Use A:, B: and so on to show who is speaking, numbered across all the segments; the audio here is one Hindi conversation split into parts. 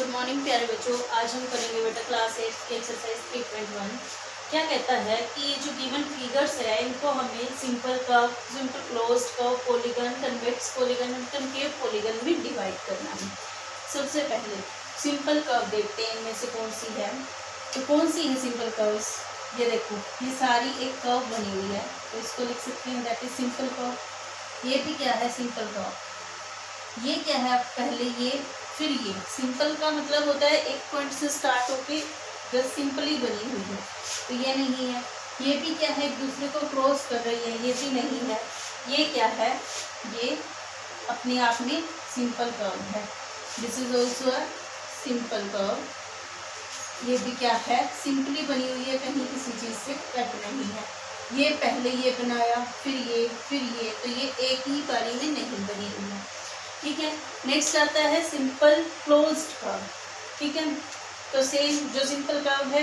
A: गुड मॉर्निंग प्यारे बच्चों। आज हम करेंगे बेटा क्लास 8 की एक्सरसाइज 3.1। क्या कहता है कि ये जो गिवन फिगर्स है इनको हमें simple curve, simple closed curve, polygon, convex polygon और कनकेव पॉलीगन में डिवाइड करना है। सबसे पहले सिंपल कर्व देखते हैं इनमें से कौन सी है। तो कौन सी है सिंपल कर्व्स? ये देखो, ये सारी एक कर्व बनी हुई है, तो इसको लिख सकते हैं दैट इज सिंपल कर्व। ये भी क्या है? Simple curve. ये क्या है? पहले ये फिर ये। सिंपल का मतलब होता है एक पॉइंट से स्टार्ट होके जस्ट सिंपली बनी हुई है, तो ये नहीं है। ये भी क्या है? एक दूसरे को क्रॉस कर रही है, ये भी नहीं है। ये क्या है? ये अपने आप में सिंपल कर्व है। This is also a simple curve. ये भी क्या है? सिंपली बनी हुई है, कहीं किसी चीज से कट नहीं है। ये पहले ये बनाया, फिर ये, फिर ये, तो ये एक ही पारी में नहीं बनी हुई है। ठीक है। नेक्स्ट आता है सिंपल क्लोज्ड कर्व। ठीक है, तो सेम जो सिंपल कर्व है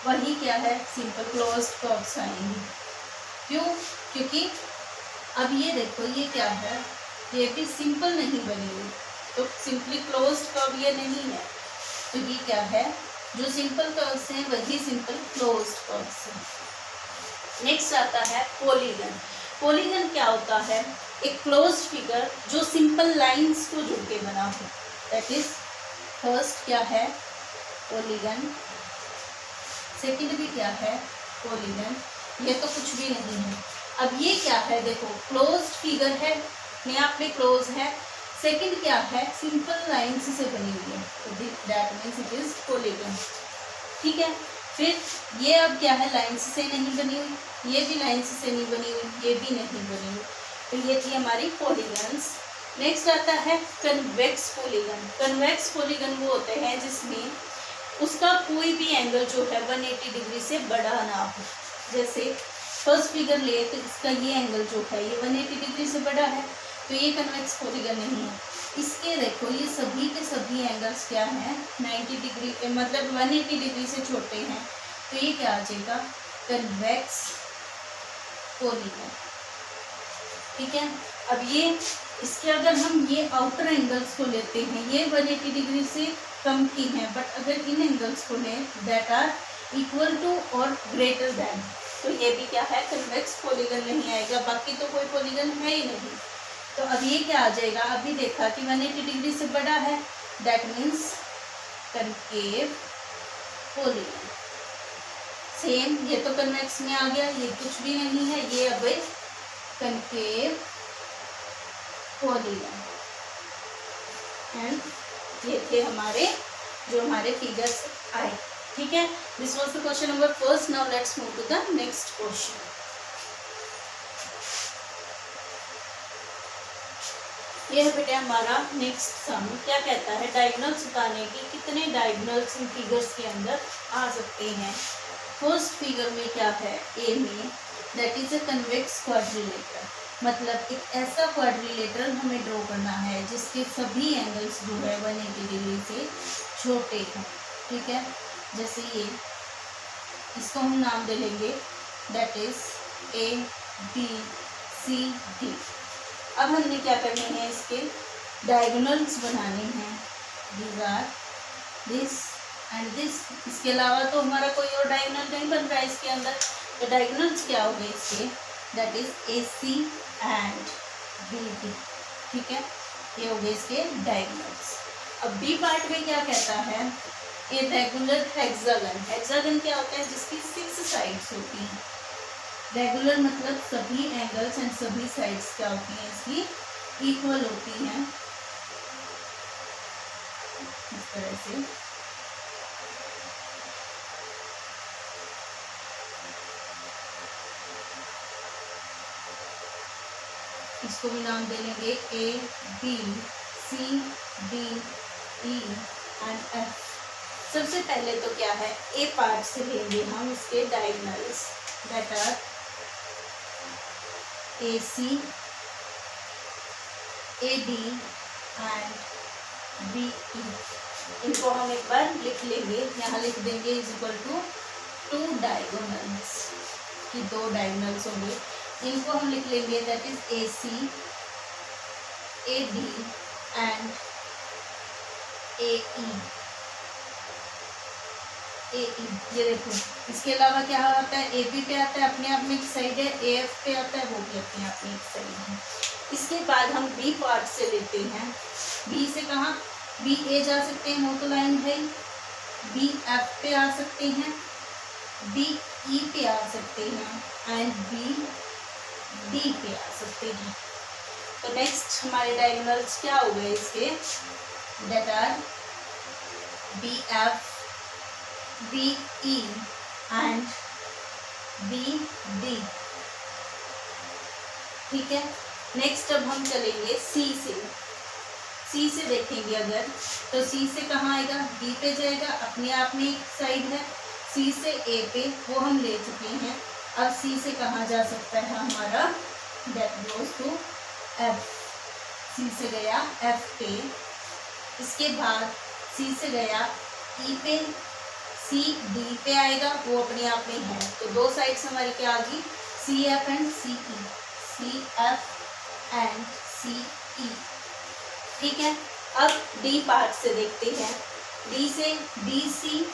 A: वही क्या है? सिंपल क्लोज्ड कर्व्स आएंगे। क्यों? क्योंकि अब ये देखो, ये क्या है? ये भी सिंपल नहीं बनी हुई, तो सिंपली क्लोज्ड कर्व ये नहीं है, तो ये क्या है? जो सिंपल कर्व्स हैं वही सिंपल क्लोज्ड कर्व्स हैं। नेक्स्ट आता है पॉलीगन। पॉलीगन क्या होता है? एक क्लोज्ड फिगर जो सिंपल लाइंस को जोड़ के बना हो, दैट इज फर्स्ट क्या है? पॉलीगन। सेकंड भी क्या है? पॉलीगन। ये तो कुछ भी नहीं है। अब ये क्या है? देखो, क्लोज्ड फिगर है, अपने आप में क्लोज है। सेकंड क्या है? सिंपल लाइंस से बनी हुई है, तो that means it is polygon. ठीक है। फिर ये अब क्या है? लाइंस से नहीं बनी हुई, ये भी लाइंस से नहीं बनी हुई, ये भी नहीं बनी हुई, तो ये थी हमारी पॉलीगन्स। नेक्स्ट आता है कन्वेक्स पॉलीगन। कन्वेक्स पॉलीगन वो होते हैं जिसमें उसका कोई भी एंगल जो है 180 डिग्री से बड़ा ना हो। जैसे फर्स्ट फिगर ले तो इसका ये एंगल जो है ये 180 डिग्री से बड़ा है, तो ये कन्वेक्स पॉलीगन नहीं है। इसके देखो, ये सभी के सभी एंगल्स क्या हैं? 90 डिग्री, मतलब 180 डिग्री से छोटे हैं, तो ये क्या आ जाएगा? Convex polygon. ठीक है। अब ये इसके अगर हम ये आउटर एंगल्स को लेते हैं, ये 180 डिग्री से कम की हैं, बट अगर इन एंगल्स को लें दैट आर इक्वल टू और ग्रेटर दैन, तो ये भी क्या है? कन्वेक्स पॉलीगन नहीं आएगा। बाकी तो कोई पॉलीगन है ही नहीं, तो अब ये क्या आ जाएगा? अभी देखा कि 180 डिग्री से बड़ा है, that means concave polygon. Same, ये तो कन्वेक्स में आ गया, ये कुछ भी नहीं है, ये अब कनकेव पॉलीगन। एंड ये थे हमारे जो हमारे फिगर्स आए। ठीक है, this was the question number first. Now let's move to the next question. ये है बेटा हमारा नेक्स्ट सम। क्या कहता है? डायगोनल्स बताने की कितने डायगोनल्स इन फिगर्स के अंदर आ सकते हैं। फर्स्ट फिगर में क्या है? ए में, that is a convex quadrilateral. मतलब एक ऐसा क्वाड्रिलेटर हमें ड्रॉ करना है जिसके सभी एंगल्स जो है 180 डिग्री से छोटे हैं। ठीक है, जैसे ये, इसको हम नाम दे लेंगे that is A B C D. अब हमने क्या करने हैं? इसके डायगोनल्स बनाने हैं। These are this and this. इसके अलावा तो हमारा कोई और डायगोनल नहीं बन रहा है इसके अंदर, तो डायगोनल्स क्या हो गए इसके? That is A C and B D. ठीक है, ये हो गए इसके डायगोनल्स। अब बी पार्ट में क्या कहता है? A regular hexagon. हेक्सागन क्या होता है? जिसकी 6 साइड्स होती हैं। रेगुलर मतलब सभी एंगल्स एंड सभी साइड्स क्या होती हैं? इसकी इक्वल होती हैं, इस तरह से। इसको भी नाम दे लेंगे A B C D E and F. सबसे पहले तो क्या है? ए पार्ट से लेंगे हम इसके diagonals that are A C, A D and B E. इनको हम एक बार लिख लेंगे, यहाँ लिख देंगे इज इक्वल टू 2 डायगोनल्स, कि 2 डायगोनल्स होंगे। इनको हम लिख लेंगे that is A C, A D and A E. A E, ये देखो। इसके अलावा क्या आता है, ए बी पे आता है, अपने आप में एक साइड है, ए एफ पे आता है, वो भी अपने आप में एक साइड है। इसके बाद हम बी पार्ट से लेते हैं। बी से कहाँ, बी ए जा सकते हैं, मोटो लाइन है, बी एफ पे आ सकते हैं, बी ई पे आ सकते हैं एंड बी डी पे आ सकते हैं। तो नेक्स्ट हमारे डायगोनल्स क्या हो गए इसके, that are B F, B E and B D. ठीक है, नेक्स्ट अब हम चलेंगे सी से। सी से देखेंगे अगर, तो सी से कहाँ आएगा, बी पे जाएगा, अपने आप में एक साइड है। सी से ए पे, वो हम ले चुके हैं। अब सी से कहाँ जा सकता है हमारा, दैट गोज टू एफ। सी से गया एफ पे, इसके बाद सी से गया ई पे, सी डी पे आएगा, वो अपने आप में है। तो दो साइड्स हमारी क्या आ गई, C F and C E, C F and C E. ठीक है, अब डी पार्ट से देखते हैं। डी से D C,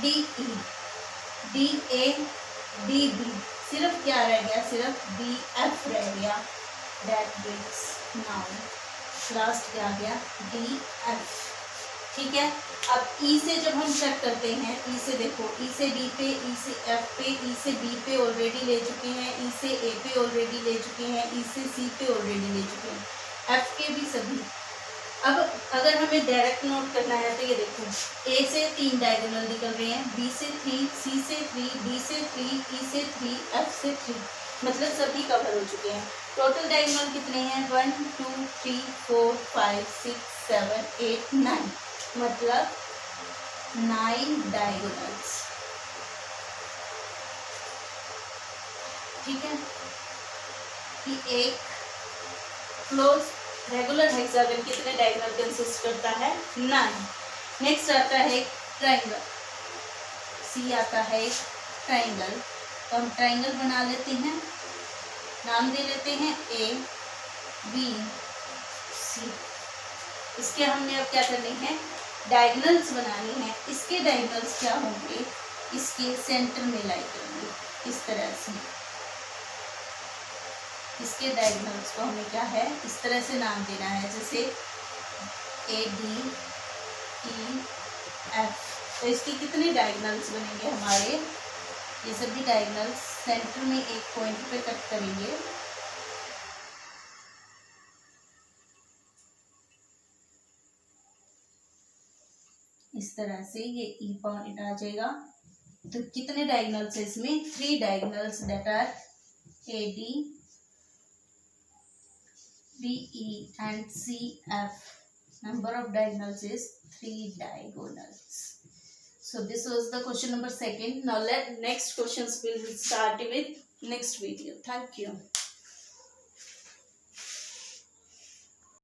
A: D E, D A, D B, सिर्फ क्या रह गया, सिर्फ डी एफ रह गया। दैट ब्रिंग्स नाउ लास्ट क्या आ गया, डी एफ। ठीक है, अब ई से जब हम चेक करते हैं, ई से देखो, ई से डी पे, ई से एफ पे, ई से बी पे ऑलरेडी ले चुके हैं, ई से ए पे ऑलरेडी ले चुके हैं, ई से सी पे ऑलरेडी ले चुके हैं, एफ के भी सभी। अब अगर हमें डायरेक्ट नोट करना है तो ये देखो, ए से 3 डायगोनल निकल रहे हैं, बी से 3, सी से 3, डी से 3, ई से 3, एफ से 3, मतलब सभी कवर हो चुके हैं। टोटल डायगोनल कितने हैं, 1 2 3 4 5 6 7 8 9, मतलब 9 डायगोनल्स। ठीक है, कि एक क्लोज रेगुलर हेक्सागन कितने डायगोनल कंसिस्ट करता है, 9। नेक्स्ट आता है ट्रायंगल, सी आता है ट्रायंगल। तो हम ट्रायंगल बना लेते हैं, नाम दे लेते हैं ए बी सी। इसके हमने अब क्या करने हैं, डायगोनल्स बनानी है। इसके डायगोनल्स क्या होंगे, इसके सेंटर में लाई करेंगे इस तरह से। इसके डायगोनल्स को हमें क्या है, इस तरह से नाम देना है, जैसे ए डी ई एफ। तो इसके कितने डायगोनल्स बनेंगे हमारे, ये सभी डायगोनल्स सेंटर में एक पॉइंट पे कट करेंगे। इस तरह से ये ई पॉइंट आ जाएगा। तो कितने डायगोनल्स है इसमें, 3 diagonals, that are A D BE and CF. Number of diagonals is 3 diagonals. So this was the question number 2. Now next questions will start with next video. Thank you.